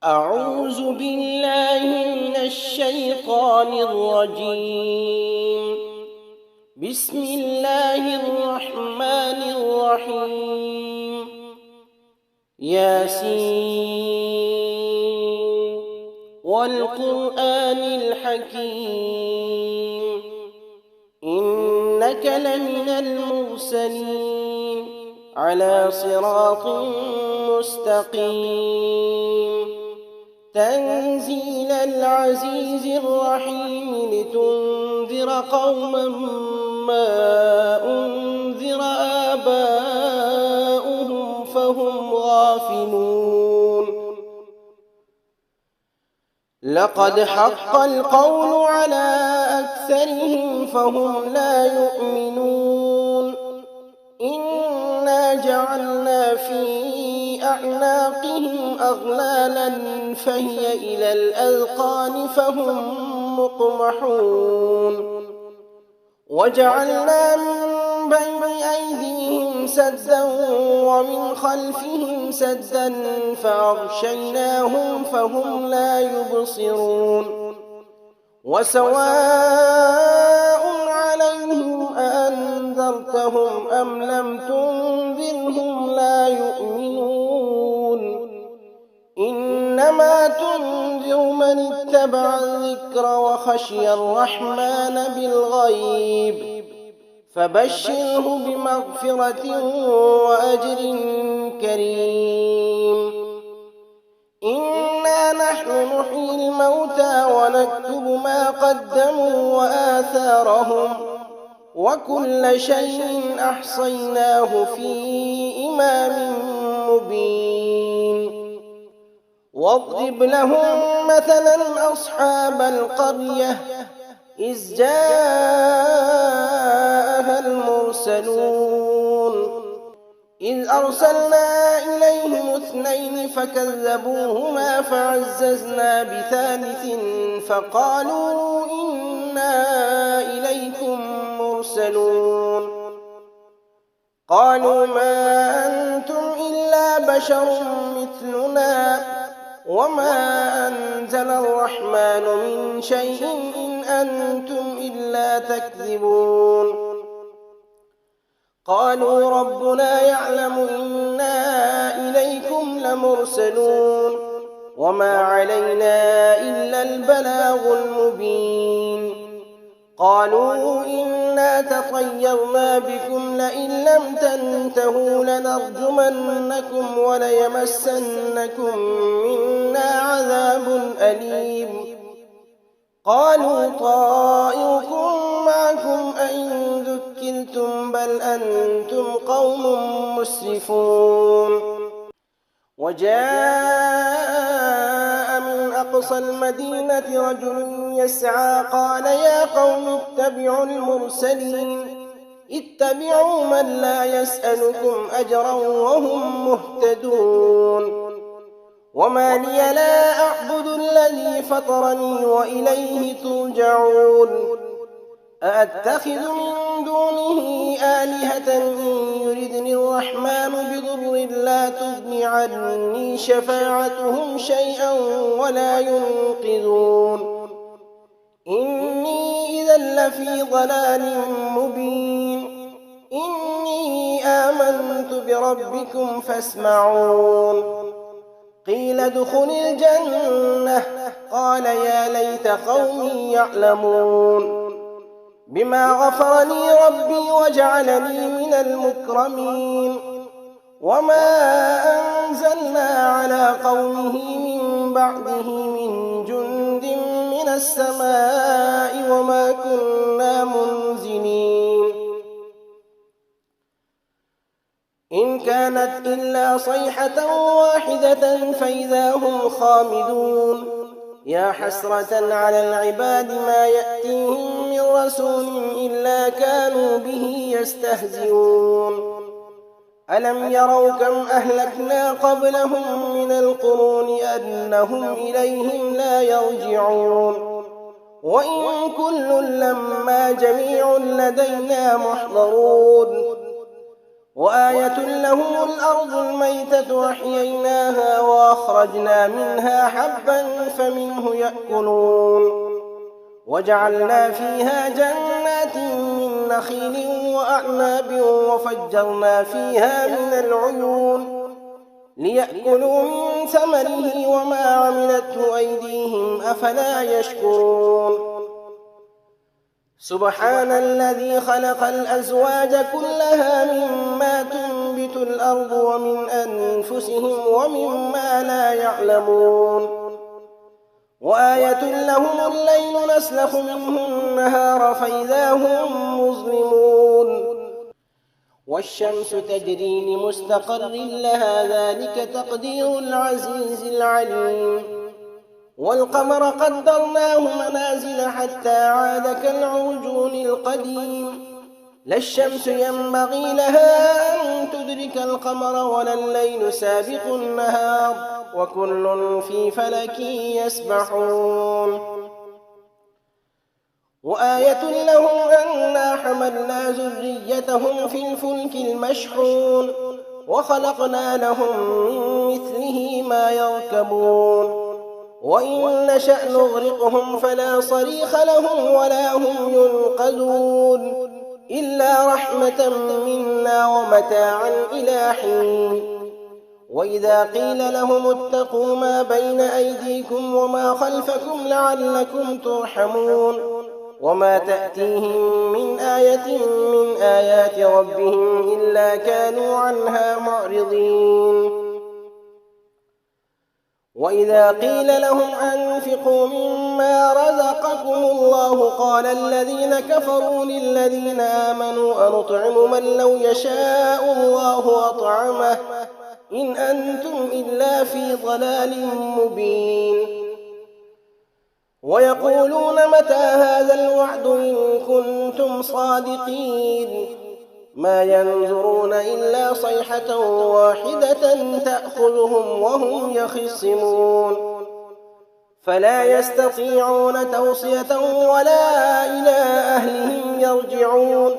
أعوذ بالله من الشيطان الرجيم. بسم الله الرحمن الرحيم. ياسين والقرآن الحكيم إنك لمن المرسلين على صراط مستقيم تنزيل العزيز الرحيم لتنذر قوما ما أنذر آباؤهم فهم غافلون. لقد حق القول على أكثرهم فهم لا يؤمنون. إنا جعلنا في أعناقهم أغلالا فهي إلى الأذقان فهم مقمحون. وجعلنا من بين أيديهم سدا ومن خلفهم سدا فأغشيناهم فهم لا يبصرون. وسواء عليهم أأنذرتهم أم لم تنذرهم لا يؤمنون. إنما تنذر من اتبع الذكر وخشي الرحمن بالغيب فبشره بمغفرة وأجر كريم. إنا نحن نحيي الموتى ونكتب ما قدموا وآثارهم وكل شيء أحصيناه في إمام مبين. واضرب لهم مثلا أصحاب القرية إذ جاءها المرسلون إذ أرسلنا إليهم 2 فكذبوهما فعززنا ب3 فقالوا إنا إليكم مرسلون. قالوا ما أنتم إلا بشر مثلنا وما أنزل الرحمن من شيء إن أنتم إلا تكذبون. قالوا ربنا يعلم إنا إليكم لمرسلون وما علينا إلا البلاغ المبين. قالوا إنا تطيرنا بكم لئن لم تنتهوا لنرجمنكم وليمسنكم منا عذاب أليم. قالوا طائركم معكم أئن ذكرتم بل أنتم قوم مسرفون. وجاء من أقصى المدينة رجل يسعى قال يا قوم اتبعوا المرسلين اتبعوا من لا يسألكم أجرا وهم مهتدون. وما لي لا أعبد الذي فطرني وإليه ترجعون. أأتخذ من دونه آلهة إن يردني الرحمن بضر لا تغن عني شفاعتهم شيئا ولا ينقذون. إني إذا لفي ضلال مبين. إني آمنت بربكم فاسمعون. قيل ادخل الجنة قال يا ليت قومي يعلمون. بما غفر لي ربي وجعلني من المكرمين. وما أنزلنا على قومه من بعده من جند من السماء وما كنا منزلين. إن كانت إلا صيحة واحدة فإذا هم خامدون. يا حسرة على العباد ما يأتيهم من رسول إلا كانوا به يستهزئون. ألم يروا كم أهلكنا قبلهم من القرون أنهم إليهم لا يرجعون. وإن كل لما جميع لدينا محضرون. وآية لهم الأرض الميتة أحييناها وأخرجنا منها حبا فمنه يأكلون وجعلنا فيها جنات من نخيل وأعناب وفجرنا فيها من العيون ليأكلوا من ثمره وما عملته أيديهم أفلا يشكرون سبحان الذي خلق الأزواج كلها مما تنبت الأرض ومن أنفسهم ومما لا يعلمون وآية لهم الليل نسلخ منه النهار فإذا هم مظلمون والشمس تجري لمستقر لها ذلك تقدير العزيز العليم والقمر قدرناه منازل حتى عاد كالعرجون القديم لا الشمس ينبغي لها أن تدرك القمر ولا الليل سابق النهار وكل في فلك يسبحون وآية لهم أنا حملنا ذريتهم في الفلك المشحون وخلقنا لهم من مثله ما يركبون وإن نشأ نغرقهم فلا صريخ لهم ولا هم ينقذون إلا رحمة منا ومتاعا إلى حين وإذا قيل لهم اتقوا ما بين أيديكم وما خلفكم لعلكم ترحمون وما تأتيهم من آية من آيات ربهم إلا كانوا عنها معرضين وإذا قيل لهم أنفقوا مما رزقكم الله قال الذين كفروا للذين آمنوا أنطعم من لو يشاء الله أطعمه إن أنتم إلا في ضلال مبين ويقولون متى هذا الوعد إن كنتم صادقين ما ينظرون إلا صيحة واحدة تأخذهم وهم يخصمون فلا يستطيعون توصية ولا إلى أهلهم يرجعون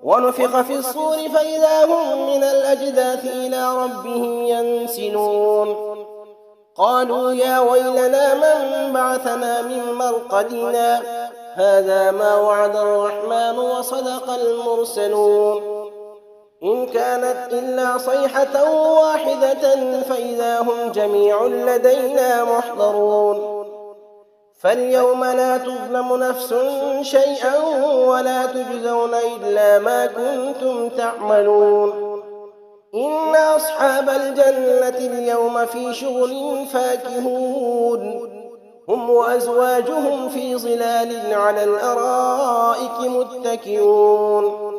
ونفخ في الصور فإذا هم من الأجداث إلى ربهم ينسلون قالوا يا ويلنا من بعثنا من مرقدنا هذا ما وعد الرحمن وصدق المرسلون إن كانت إلا صيحة واحدة فإذا هم جميع لدينا محضرون فاليوم لا تظلم نفس شيئا ولا تجزون إلا ما كنتم تعملون إن أصحاب الجنة اليوم في شغل فاكهون هم وأزواجهم في ظلال على الأرائك متكئون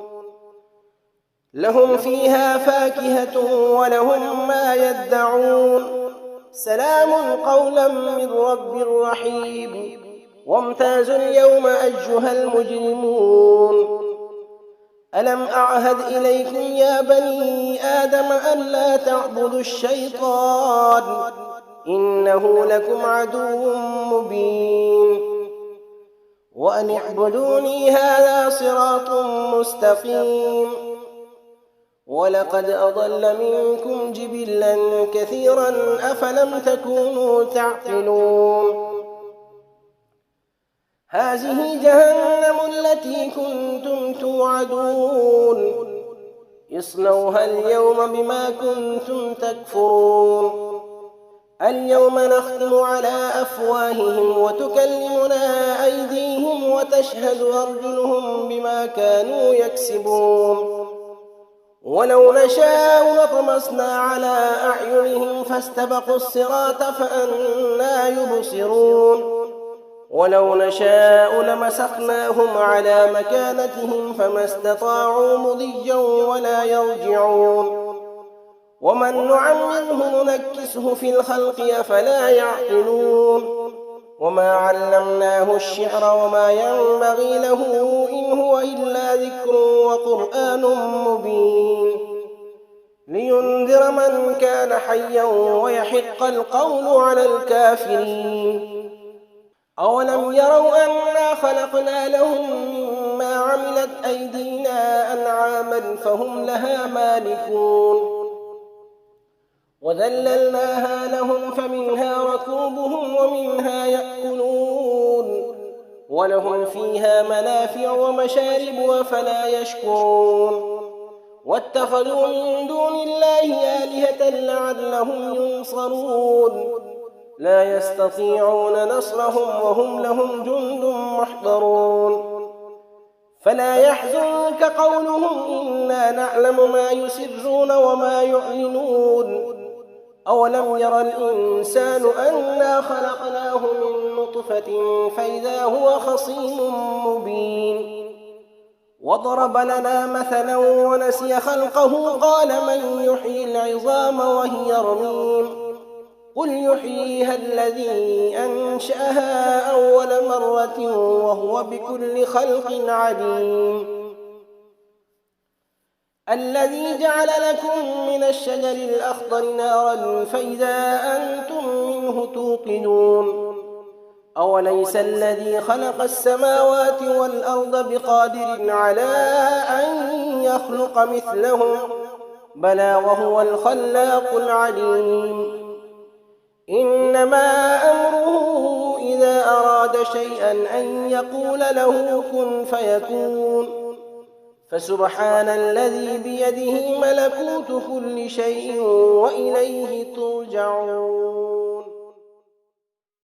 لهم فيها فاكهة ولهم ما يدعون سلام قولا من رب رحيم وامتازوا اليوم أيها المجرمون ألم أعهد إليكم يا بني آدم أن لا تعبدوا الشيطان إنه لكم عدو مبين وأن اعبدوني هذا صراط مستقيم ولقد أضل منكم جبلا كثيرا أفلم تكونوا تعقلون هذه جهنم التي كنتم توعدون اصلوها اليوم بما كنتم تكفرون اليوم نختم على أفواههم وتكلمنا أيديهم وتشهد أرجلهم بما كانوا يكسبون ولو نشاء لطمسنا على أعينهم فاستبقوا الصراط فأنى يبصرون ولو نشاء لمسخناهم على مكانتهم فما استطاعوا مضيا ولا يرجعون ومن نعمره ننكسه في الخلق أفلا يعقلون وما علمناه الشعر وما ينبغي له إن هو إلا ذكر وقرآن مبين لينذر من كان حيا ويحق القول على الكافرين أولم يروا أنا خلقنا لهم مما عملت أيدينا أنعاما فهم لها مالكون وذللناها لهم فمنها ركوبهم ومنها يأكلون ولهم فيها منافع ومشارب أفلا يشكرون واتخذوا من دون الله آلهة لعلهم ينصرون لا يستطيعون نصرهم وهم لهم جند محضرون فلا يحزنك قولهم إنا نعلم ما يسرون وما يعلنون أولم ير الإنسان أنا خلقناه من نطفة فإذا هو خصيم مبين وضرب لنا مثلا ونسي خلقه قال من يحيي العظام وهي رميم قل يحييها الذي أنشأها أول مرة وهو بكل خلق عليم الذي جعل لكم من الشجر الأخضر نارا فإذا أنتم منه توقدون أوليس الذي خلق السماوات والأرض بقادر على أن يخلق مثلهم بلى وهو الخلاق العليم إنما أمره إذا أراد شيئا أن يقول له كن فيكون فسبحان الذي بيده ملكوت كل شيء وإليه ترجعون